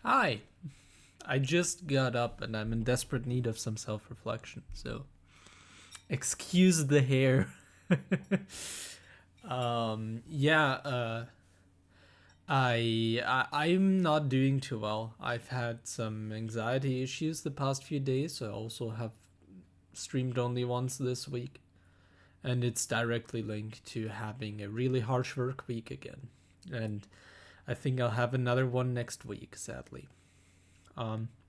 Hi. I just got up and I'm in desperate need of some self reflection, so excuse the hair. Yeah, I'm not doing too well. I've had some anxiety issues the past few days. I also have streamed only once this week, and it's directly linked to having a really harsh work week again. And I think I'll have another one next week, sadly.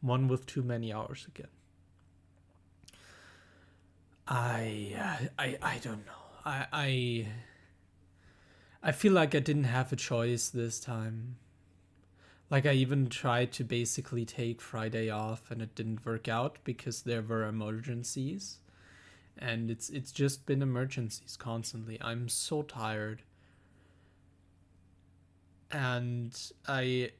One with too many hours again. I don't know. I feel like I didn't have a choice this time. Like I even tried to basically take Friday off and it didn't work out because there were emergencies. And it's just been emergencies constantly. I'm so tired. And I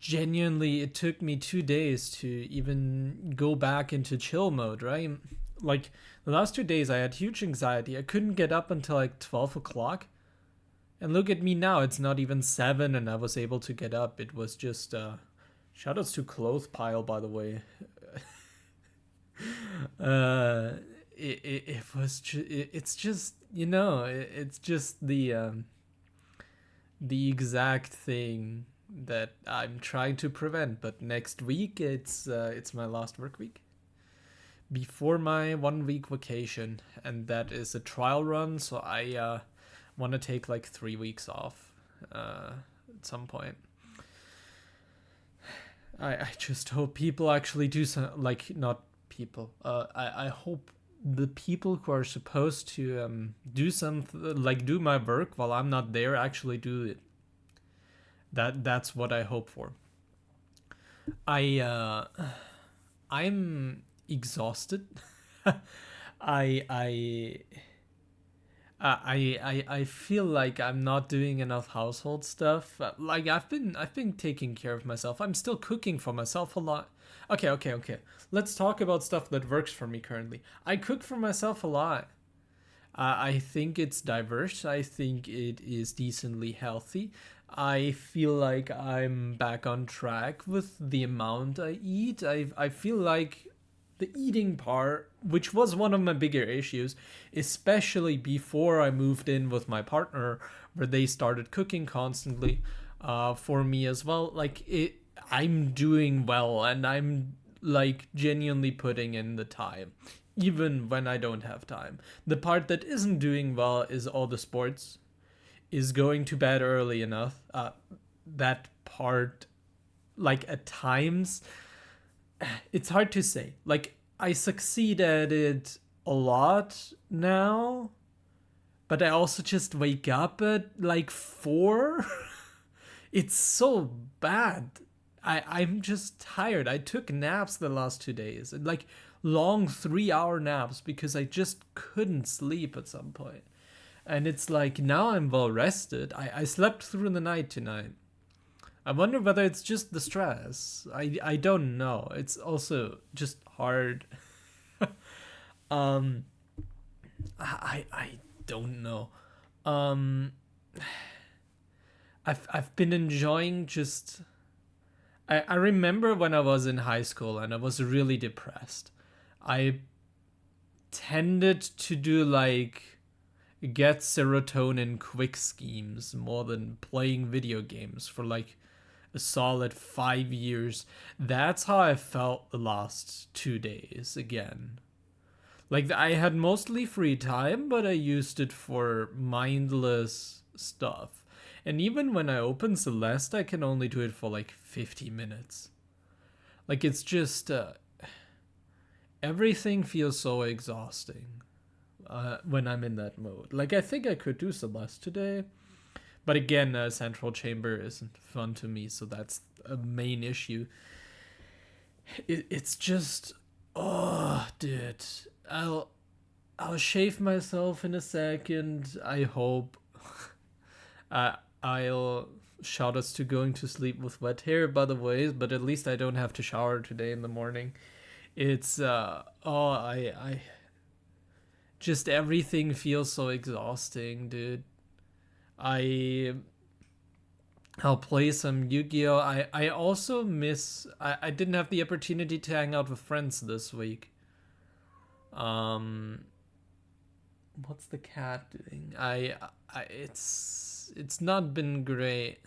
genuinely, it took me 2 days to even go back into chill mode, right? Like the last 2 days I had huge anxiety. I couldn't get up until like 12 o'clock. And look at me now, it's not even 7 and I was able to get up. It was just shoutouts to Clothes Pile, by the way. uh it was it's just, it's just the exact thing that I'm trying to prevent. But next week it's my last work week before my 1 week vacation, and that is a trial run. So I want to take like 3 weeks off at some point. I just hope people actually do some, like, not people. I hope the people who are supposed to do something, like do my work while I'm not there, actually do it. That's what I hope for. I I'm exhausted. I I feel like I'm not doing enough household stuff. Like I've been taking care of myself. I'm still cooking for myself a lot. Okay. Let's talk about stuff that works for me currently. I cook for myself a lot. I think it's diverse. I think it is decently healthy. I feel like I'm back on track with the amount I eat. I feel like the eating part, which was one of my bigger issues, especially before I moved in with my partner, where they started cooking constantly for me as well. I'm doing well, and I'm like genuinely putting in the time, even when I don't have time. The part that isn't doing well is all the sports, is going to bed early enough. That part, like at times, it's hard to say. Like I succeed at it a lot now, but I also just wake up at like 4. It's so bad. I'm just tired. I took naps the last 2 days, like long 3 hour naps, because I just couldn't sleep at some point. And it's like now I'm well rested. I slept through the night tonight. I wonder whether it's just the stress. I don't know. It's also just hard. um I don't know. Um I've been enjoying just I remember when I was in high school and I was really depressed. I tended to do like get serotonin quick schemes more than playing video games for like a solid 5 years. That's how I felt the last 2 days again. Like I had mostly free time, but I used it for mindless stuff. And even when I open Celeste, I can only do it for like 50 minutes. Like it's just everything feels so exhausting when I'm in that mode. Like I think I could do Celeste today, but again, Central Chamber isn't fun to me, so that's a main issue. It's just, oh, dude, I'll I'll shave myself in a second. I hope. I'll shout us to going to sleep with wet hair, by the way, but at least I don't have to shower today in the morning. It's just everything feels so exhausting, dude. I I'll play some Yu-Gi-Oh. I also miss I didn't have the opportunity to hang out with friends this week. Um what's the cat doing? I it's not been great.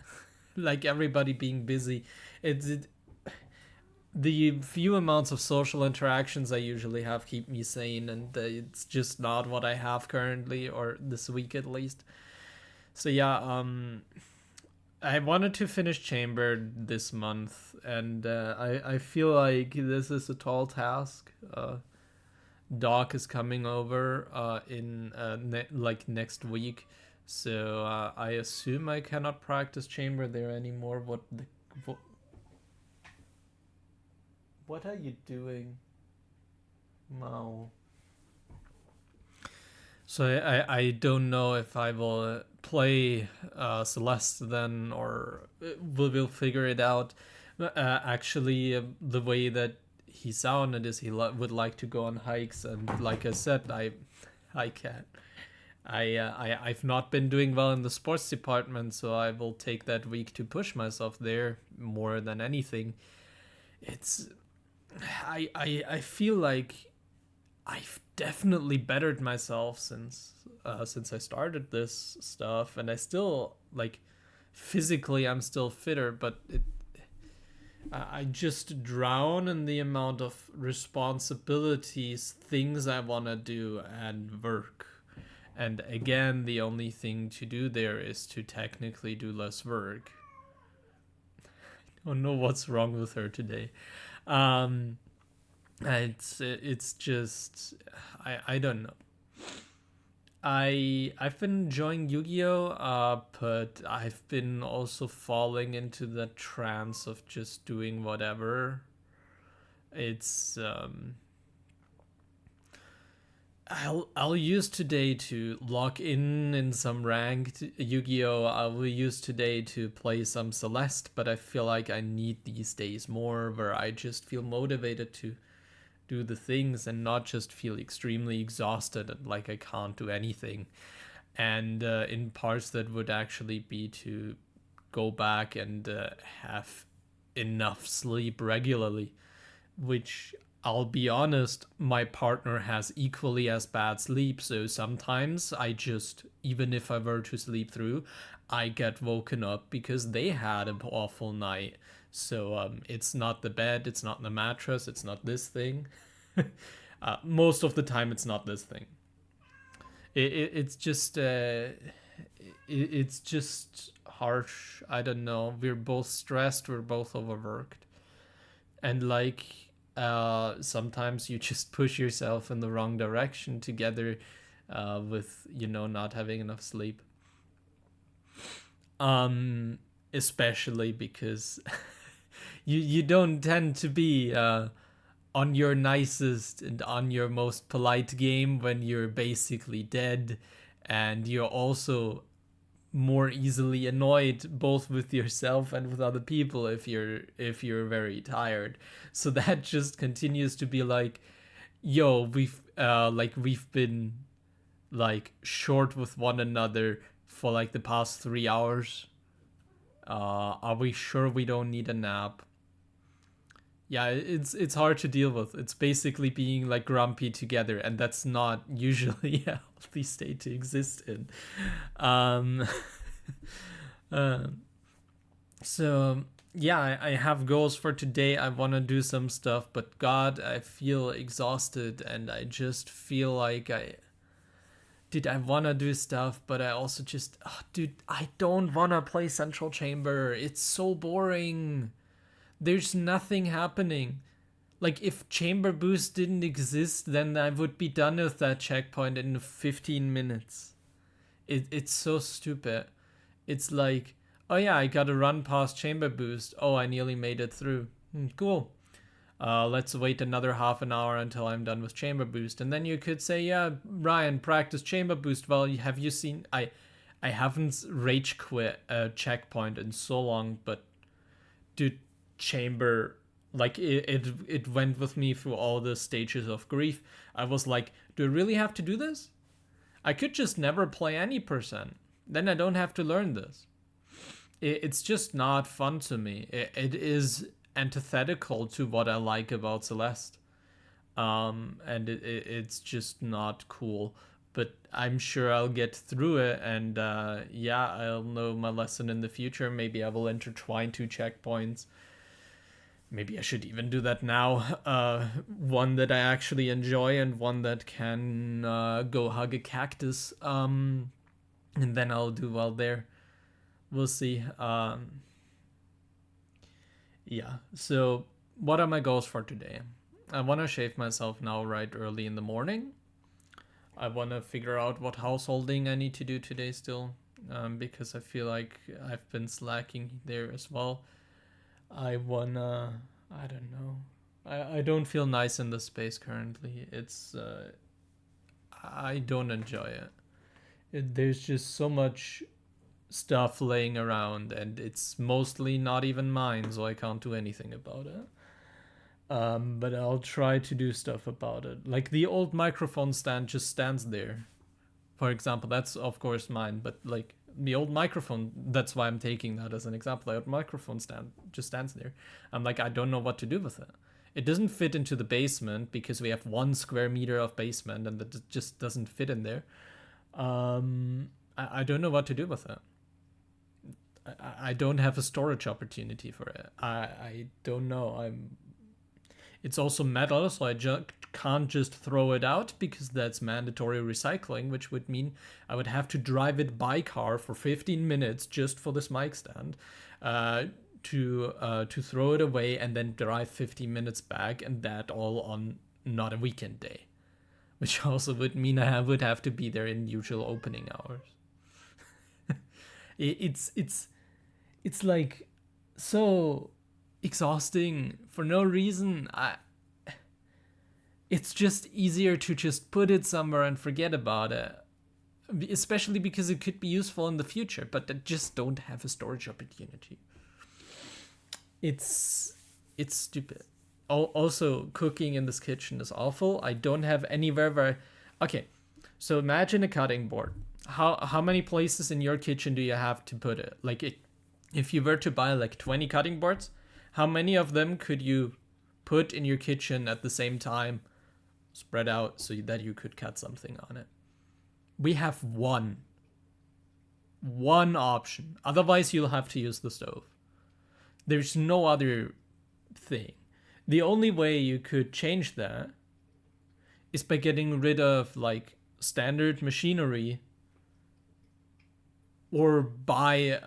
Like everybody being busy. It the few amounts of social interactions I usually have keep me sane, and it's just not what I have currently, or this week at least. So yeah, I wanted to finish Chamber this month, and I feel like this is a tall task. Doc is coming over in like next week, so I assume I cannot practice Chamber there anymore. What, what are you doing, Mao? So I don't know if I will play Celeste then, or we'll figure it out. Actually, the way that he sounded is he would like to go on hikes, and like I said, I can't. I've not been doing well in the sports department, so I will take that week to push myself there more than anything. It's I feel like I've definitely bettered myself since I started this stuff, and I still like physically I'm still fitter, but I just drown in the amount of responsibilities, things I want to do, and work. And again, the only thing to do there is to technically do less work. I don't know what's wrong with her today. Um, it's just I don't know. I've been enjoying Yu-Gi-Oh, but I've been also falling into the trance of just doing whatever. It's I'll use today to log in some ranked Yu-Gi-Oh. I will use today to play some Celeste, but I feel like I need these days more where I just feel motivated to do the things and not just feel extremely exhausted and like I can't do anything. And in parts that would actually be to go back and have enough sleep regularly, which I'll be honest, my partner has equally as bad sleep. So sometimes I just, even if I were to sleep through, I get woken up because they had an awful night. So it's not the bed, it's not the mattress, it's not this thing. Most of the time, it's not this thing. It's just it's just harsh. I don't know. We're both stressed. We're both overworked, and like sometimes you just push yourself in the wrong direction together with not having enough sleep. Especially because you don't tend to be on your nicest and on your most polite game when you're basically dead, and you're also more easily annoyed both with yourself and with other people if you're very tired. So that just continues to be like, yo, we've been like short with one another for like the past 3 hours. Are we sure we don't need a nap? Yeah, it's hard to deal with. It's basically being like grumpy together, and that's not usually a healthy state to exist in. Um, um, so yeah, I have goals for today. I want to do some stuff, but God, I feel exhausted, and I just feel like I want to do stuff, but I also just, dude, I don't want to play Central Chamber. It's so boring. There's nothing happening. Like, if Chamber Boost didn't exist, then I would be done with that checkpoint in 15 minutes. It's so stupid. It's like, oh yeah, I got to run past Chamber Boost. Oh, I nearly made it through. Cool. Let's wait another half an hour until I'm done with Chamber Boost. And then you could say, yeah, Ryan, practice Chamber Boost. Well, have you seen... I haven't rage quit a checkpoint in so long, but dude, Chamber, like it went with me through all the stages of grief. I was like, do I really have to do this? I could just never play any percent. then I don't have to learn this. It's just not fun to me. It is antithetical to what I like about Celeste. And it's just not cool. But I'm sure I'll get through it, and yeah, I'll know my lesson in the future. Maybe I will intertwine 2 checkpoints. Maybe I should even do that now. One that I actually enjoy and one that can go hug a cactus. And then I'll do well there. We'll see. Yeah. So, what are my goals for today? I want to shave myself now right early in the morning. I want to figure out what householding I need to do today still, because I feel like I've been slacking there as well. I wanna. I don't know. I don't feel nice in the space currently. It's. I don't enjoy it. There's just so much stuff laying around, and it's mostly not even mine, so I can't do anything about it. But I'll try to do stuff about it. Like the old microphone stand just stands there. For example, that's of course mine, but like the old microphone, that's why I'm taking that as an example. The old microphone stand just stands there. I'm like, I don't know what to do with it. It doesn't fit into the basement because we have 1 square meter of basement and that just doesn't fit in there. I don't know what to do with it. I don't have a storage opportunity for it. I don't know. It's also metal, so I can't just throw it out because that's mandatory recycling, which would mean I would have to drive it by car for 15 minutes just for this mic stand, to throw it away and then drive 15 minutes back, and that all on not a weekend day, which also would mean I would have to be there in usual opening hours. It's like so exhausting for no reason. It's just easier to just put it somewhere and forget about it, especially because it could be useful in the future, but I just don't have a storage opportunity. It's stupid. Also, cooking in this kitchen is awful. I don't have anywhere where. Okay, so imagine a cutting board. How many places in your kitchen do you have to put it? Like if you were to buy like 20 cutting boards, how many of them could you put in your kitchen at the same time, spread out so that you could cut something on it? We have one option. Otherwise, you'll have to use the stove. There's no other thing. The only way you could change that is by getting rid of like standard machinery, or buy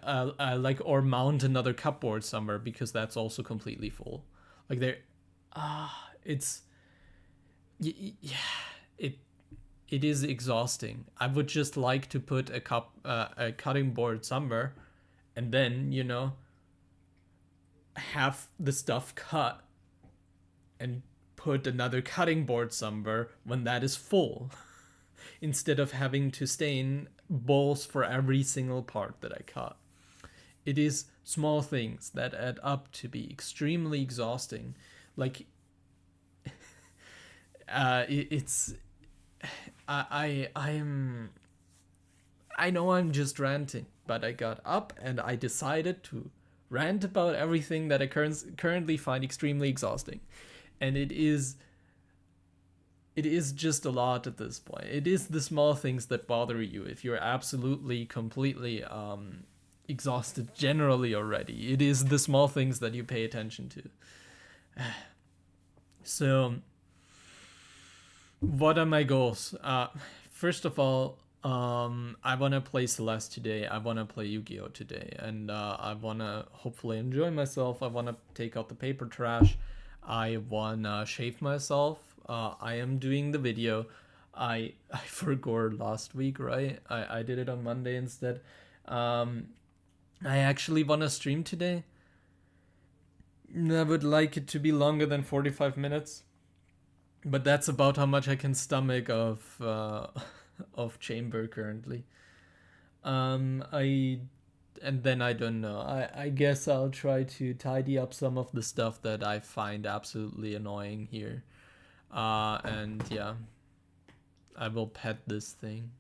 or mount another cupboard somewhere, because that's also completely full. Like there, it's yeah, it is exhausting. I would just like to put a cutting board somewhere, and then have the stuff cut and put another cutting board somewhere when that is full, instead of having to stain bowls for every single part that I cut. It is small things that add up to be extremely exhausting. Like, it's I know I'm just ranting, but I got up and I decided to rant about everything that I currently find extremely exhausting, and it is just a lot at this point. It is the small things that bother you if you're absolutely completely exhausted generally already. It is the small things that you pay attention to. So, what are my goals? First of all, I want to play Celeste today. I want to play Yu-Gi-Oh today, and I want to hopefully enjoy myself. I want to take out the paper trash. I want to shave myself. I am doing the video. I forgot last week, right? I did it on Monday instead. I actually want to stream today. I would like it to be longer than 45 minutes. But that's about how much I can stomach of Chamber currently. And then I don't know. I guess I'll try to tidy up some of the stuff that I find absolutely annoying here. And yeah, I will pet this thing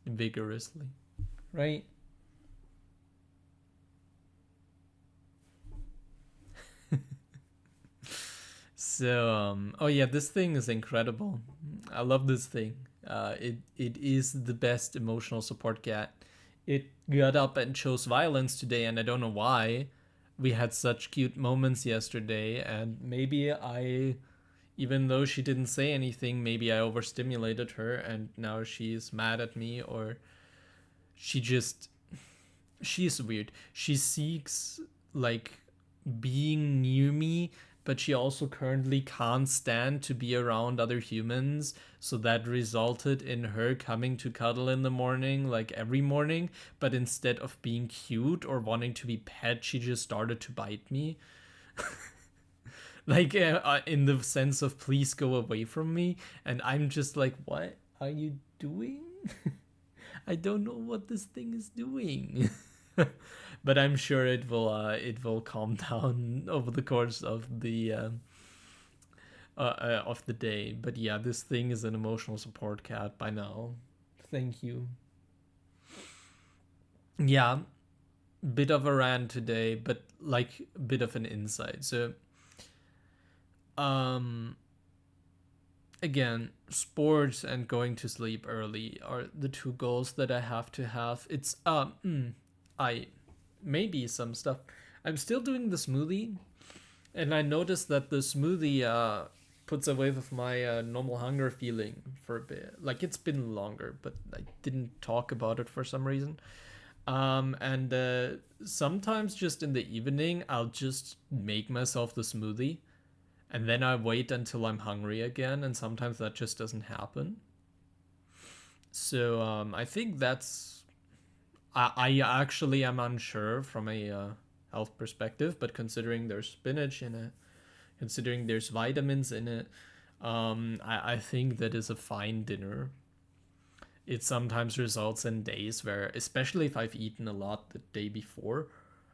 vigorously. right? So, oh yeah, this thing is incredible. I love this thing. It is the best emotional support cat. It got up and chose violence today, and I don't know why. We had such cute moments yesterday, and maybe I, even though she didn't say anything, maybe I overstimulated her, and now she's mad at me, or she just, she's weird. She seeks like being near me, but she also currently can't stand to be around other humans. So that resulted in her coming to cuddle in the morning, like every morning. But instead of being cute or wanting to be pet, she just started to bite me. Like in the sense of please go away from me. And I'm just like, what are you doing? I don't know what this thing is doing. But I'm sure it will calm down over the course of the day. But yeah, this thing is an emotional support cat by now. Thank you. Yeah, bit of a rant today, but like a bit of an insight. So um again, sports and going to sleep early are the two goals that I have to have. It's I maybe some stuff. I'm still doing the smoothie, and I noticed that the smoothie puts away with my normal hunger feeling for a bit. Like it's been longer, but I didn't talk about it for some reason. And sometimes just in the evening, I'll just make myself the smoothie, and then I wait until I'm hungry again, and sometimes that just doesn't happen. So I think that's I actually am unsure from a health perspective, but considering there's spinach in it, considering there's vitamins in it, I think that is a fine dinner. It sometimes results in days where, especially if I've eaten a lot the day before,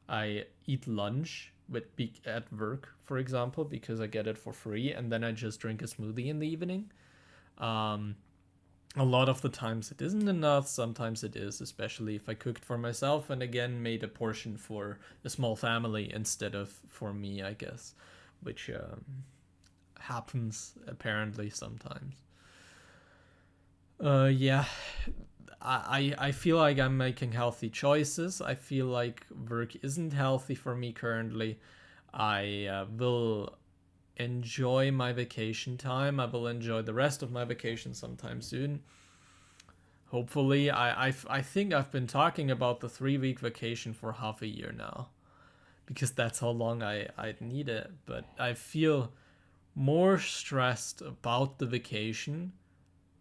I eat lunch with at work, for example, because I get it for free, and then I just drink a smoothie in the evening. Um, a lot of the times it isn't enough. Sometimes it is, especially if I cooked for myself and again made a portion for a small family instead of for me, I guess, which happens apparently sometimes. Yeah, I feel like I'm making healthy choices. I feel like work isn't healthy for me currently. I will enjoy my vacation time. I will enjoy the rest of my vacation sometime soon. Hopefully, I think I've been talking about the 3 week vacation for half a year now because that's how long I need it. But I feel more stressed about the vacation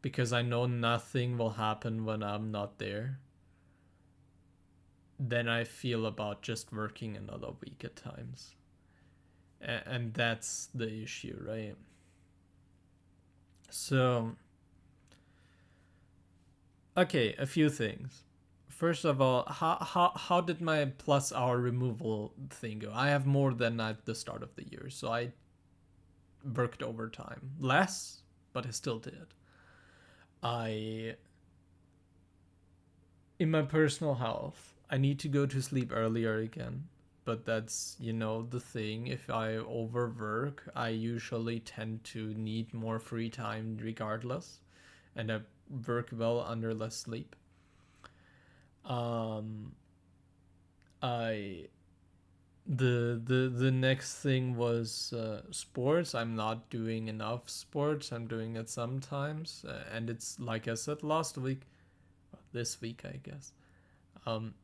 because I know nothing will happen when I'm not there than I feel about just working another week at times. And that's the issue, right? So, okay, a few things. First of all, how did my plus hour removal thing go? I have more than at the start of the year, so I worked overtime. Less, but I still did. I, in my personal health, I need to go to sleep earlier again. But that's, the thing. If I overwork, I usually tend to need more free time regardless. And I work well under less sleep. Um, I the next thing was sports. I'm not doing enough sports. I'm doing it sometimes, and it's like I said last week, this week I guess. Um,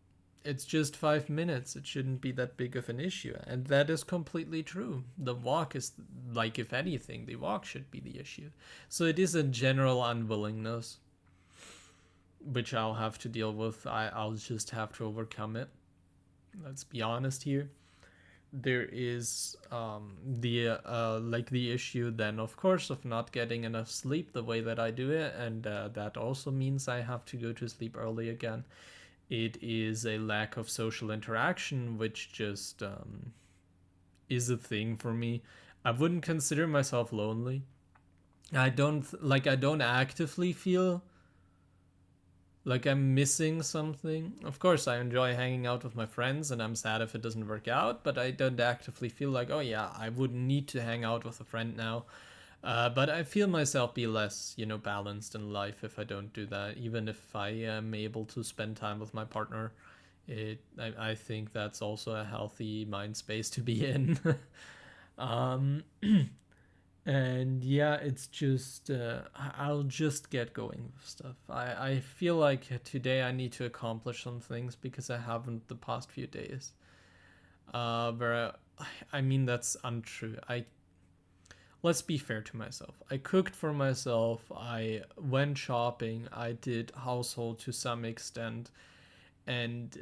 it's just 5 minutes. It shouldn't be that big of an issue, and that is completely true. The walk is like, if anything, the walk should be the issue. So it is a general unwillingness, which I'll have to deal with. I'll just have to overcome it. Let's be honest here. There is the issue then, of course, of not getting enough sleep the way that I do it, and that also means I have to go to sleep early again. It is a lack of social interaction, which just is a thing for me. I wouldn't consider myself lonely. I don't actively feel Like I'm missing something. Of course, I enjoy hanging out with my friends, and I'm sad if it doesn't work out. But I don't actively feel like, oh yeah, I would need to hang out with a friend now. But I feel myself be less, balanced in life if I don't do that. Even if I am able to spend time with my partner, I think that's also a healthy mind space to be in. um, and yeah, it's just I'll just get going with stuff. I feel like today I need to accomplish some things because I haven't the past few days. Where I mean that's untrue. Let's be fair to myself. I cooked for myself. I went shopping. I did household to some extent, and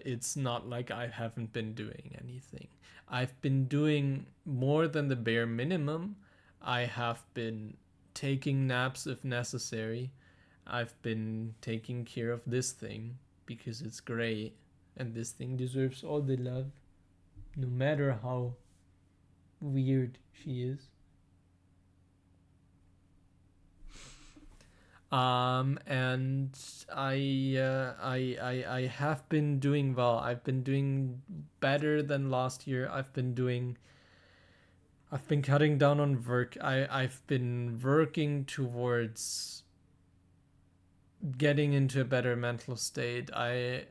it's not like I haven't been doing anything. I've been doing more than the bare minimum. I have been taking naps if necessary. I've been taking care of this thing because it's great, and this thing deserves all the love, no matter how weird she is. And I have been doing well. I've been doing better than last year. I've been cutting down on work. I've been working towards getting into a better mental state. I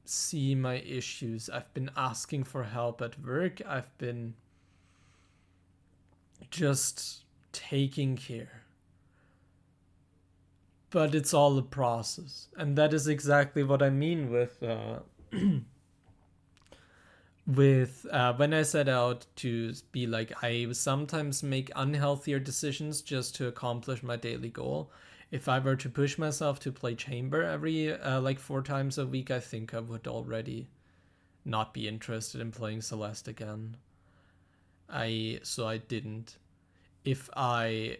see my issues. I've been asking for help at work. I've been just taking care. But it's all a process. And that is exactly what I mean with when I set out to be like, I sometimes make unhealthier decisions just to accomplish my daily goal. If I were to push myself to play chamber every like 4 times a week, I think I would already not be interested in playing Celeste again. I didn't. If I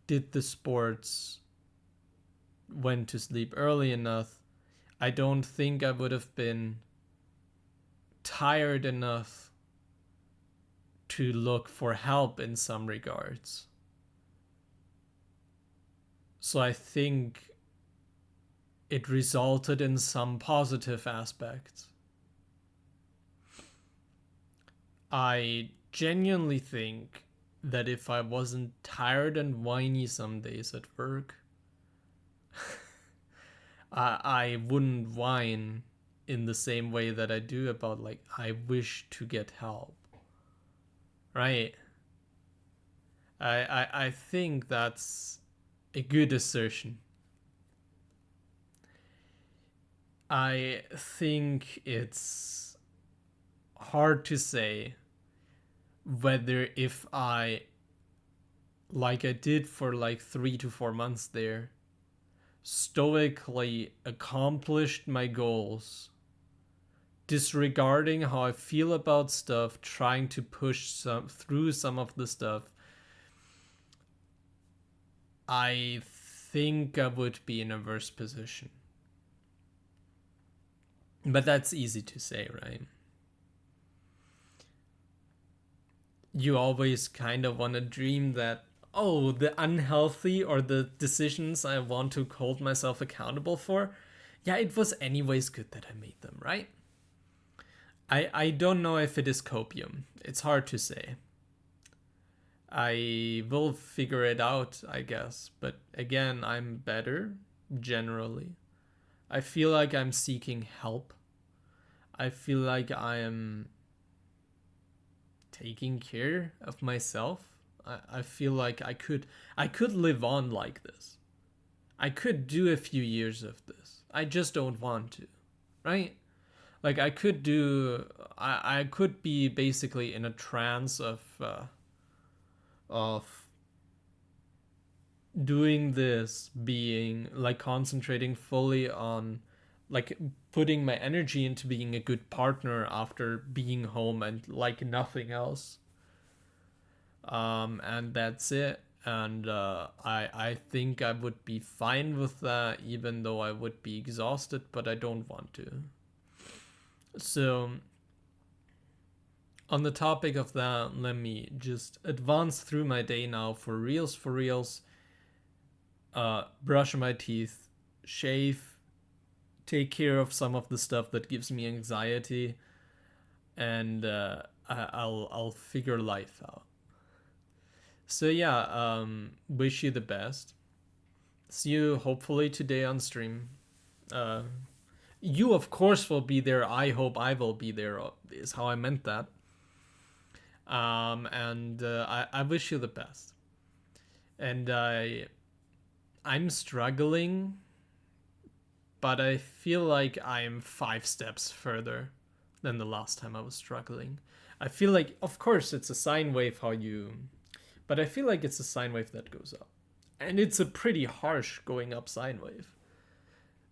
did the sports, went to sleep early enough, I don't think I would have been tired enough to look for help in some regards. So I think it resulted in some positive aspects. I genuinely think that if I wasn't tired and whiny some days at work, I wouldn't whine in the same way that I do about like I wish to get help. Right? I think that's a good assertion. I think it's hard to say whether if I, like I did for like 3 to 4 months there, stoically accomplished my goals, disregarding how I feel about stuff, trying to push through some of the stuff, I think I would be in a worse position. But that's easy to say, right? You always kind of want to dream that, oh, the unhealthy or the decisions I want to hold myself accountable for, yeah, it was anyways good that I made them, right? I don't know if it is copium. It's hard to say. I will figure it out, I guess. But again, I'm better generally. I feel like I'm seeking help. I feel like I am taking care of myself. I feel like I could live on like this. I could do a few years of this. I just don't want to. Right? Like I could be basically in a trance of doing this, being like concentrating fully on like putting my energy into being a good partner after being home and like nothing else. And that's it. And I think I would be fine with that, even though I would be exhausted, but I don't want to. So on the topic of that, let me just advance through my day now for reals, brush my teeth, shave, take care of some of the stuff that gives me anxiety, and I'll figure life out. So yeah, wish you the best. See you hopefully today on stream. Uh, you of course will be there. I hope I will be there. Is how I meant that. And I wish you the best. And I'm struggling, but I feel like I'm 5 steps further than the last time I was struggling. I feel like, of course, it's a sine wave how you, but I feel like it's a sine wave that goes up, and it's a pretty harsh going up sine wave.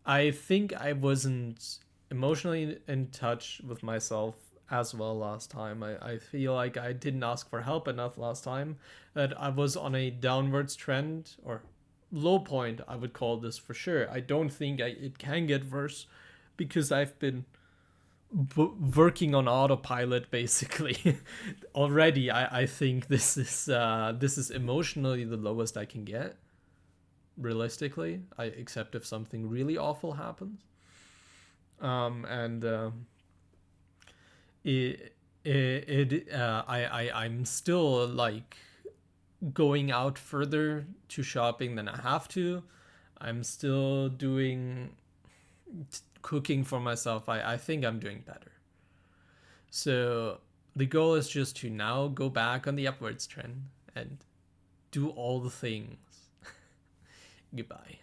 I think I wasn't emotionally in touch with myself as well last time. I feel like I didn't ask for help enough last time, that I was on a downwards trend or low point, I would call this for sure. I don't think it can get worse because I've been working on autopilot basically already. I think this is emotionally the lowest I can get realistically, I except if something really awful happens. And I'm still like going out further to shopping than I have to. I'm still doing cooking for myself. I think I'm doing better. So the goal is just to now go back on the upwards trend and do all the things. Goodbye.